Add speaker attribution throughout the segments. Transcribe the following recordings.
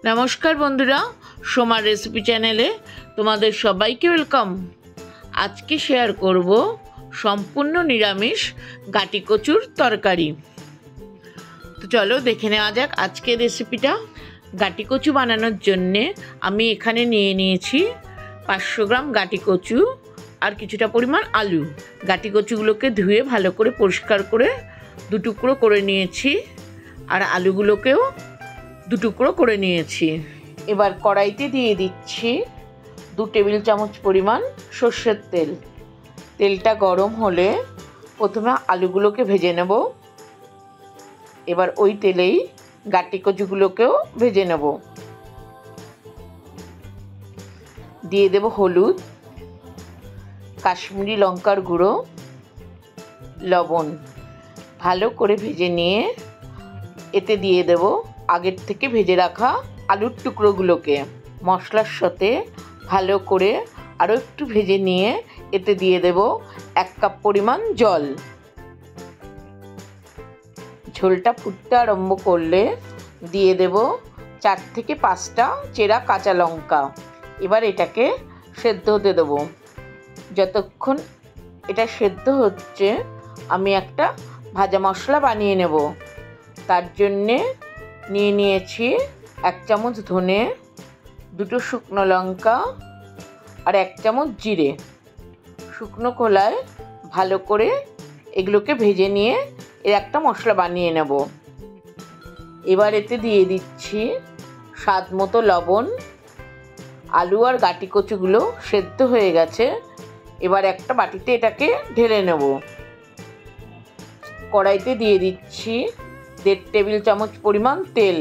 Speaker 1: নমস্কার বন্ধুরা, সোমার রেসিপি চ্যানেলে তোমাদের সবাইকে ওয়েলকাম। আজকে শেয়ার করব সম্পূর্ণ নিরামিষ গাটি কচুর তরকারি। তো চলো দেখে নেওয়া যাক আজকের রেসিপিটা। গাটি কচু বানানোর জন্যে আমি এখানে নিয়ে নিয়েছি 500 গ্রাম গাটি কচু আর কিছুটা পরিমাণ আলু। গাটি কচুগুলোকে ধুয়ে ভালো করে পরিষ্কার করে দু টুকরো করে নিয়েছি আর আলুগুলোকেও দু টুকরো করে নিয়েছি। এবার কড়াইতে দিয়ে দিচ্ছি 2 টেবিল চামচ পরিমাণ সর্ষের তেল। তেলটা গরম হলে প্রথমে আলুগুলোকে ভেজে নেব। এবার ওই তেলেই গাটি কচুগুলোকেও ভেজে নেব। দিয়ে দেব হলুদ, কাশ্মীরি লঙ্কার গুঁড়ো, লবণ। ভালো করে ভেজে নিয়ে এতে দিয়ে দেব আগের থেকে ভেজে রাখা আলুর টুকরোগুলোকে। মশলার সাথে ভালো করে আরও একটু ভেজে নিয়ে এতে দিয়ে দেব 1 কাপ পরিমাণ জল। ঝোলটা ফুটতে আরম্ভ করলে দিয়ে দেব 4 থেকে 5টা চেরা কাঁচা লঙ্কা। এবার এটাকে সেদ্ধ হতে দেবো। যতক্ষণ এটা সেদ্ধ হচ্ছে আমি একটা ভাজা মশলা বানিয়ে নেব। তার জন্যে নিয়ে নিয়েছি 1 চামচ ধনে, 2টো শুকনো লঙ্কা আর 1 চামচ জিরে। শুকনো খোলায় ভালো করে এগুলোকে ভেজে নিয়ে এর একটা মশলা বানিয়ে নেব। এবার এতে দিয়ে দিচ্ছি স্বাদ মতো লবণ। আলু আর গাটি কচুগুলো সেদ্ধ হয়ে গেছে। এবার একটা বাটিতে এটাকে ঢেলে নেব। কড়াইতে দিয়ে দিচ্ছি 1.5 টেবিল চামচ পরিমাণ তেল।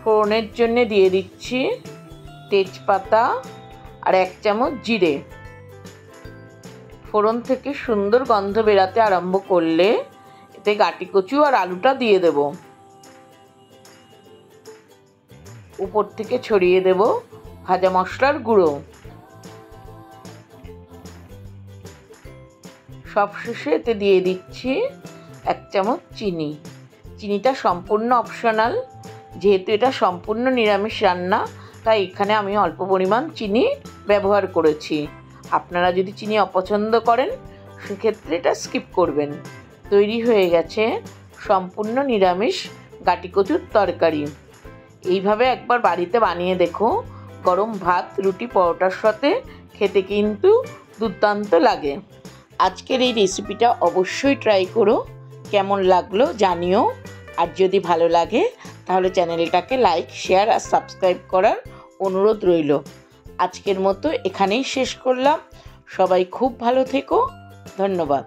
Speaker 1: ফোড়নের জন্য দিয়ে দিচ্ছি তেজপাতা আর 1 চামচ জিরে। ফোড়ন থেকে সুন্দর গন্ধ বেরাতে আরম্ভ করলে এতে গাটি কচু আর আলুটা দিয়ে দেব। উপর থেকে ছড়িয়ে দেব ভাজা মশলার গুঁড়ো। সবশেষে এতে দিয়ে দিচ্ছি 1 চামচ চিনি। চিনিটা সম্পূর্ণ অপশনাল, যেহেতু এটা সম্পূর্ণ নিরামিষ রান্না তাই এখানে আমি অল্প পরিমাণ চিনি ব্যবহার করেছি। আপনারা যদি চিনি অপছন্দ করেন সেক্ষেত্রে এটা স্কিপ করবেন। তৈরি হয়ে গেছে সম্পূর্ণ নিরামিষ গাটি কচুর তরকারি। এইভাবে একবার বাড়িতে বানিয়ে দেখো, গরম ভাত, রুটি, পরোটার সাথে খেতে কিন্তু দুর্দান্ত লাগে। আজকের এই রেসিপিটা অবশ্যই ট্রাই করো, কেমন লাগলো জানিও। আর যদি ভালো লাগে তাহলে চ্যানেলটাকে লাইক, শেয়ার আর সাবস্ক্রাইব করার অনুরোধ রইল। আজকের মতো এখানেই শেষ করলাম। সবাই খুব ভালো থেকো। ধন্যবাদ।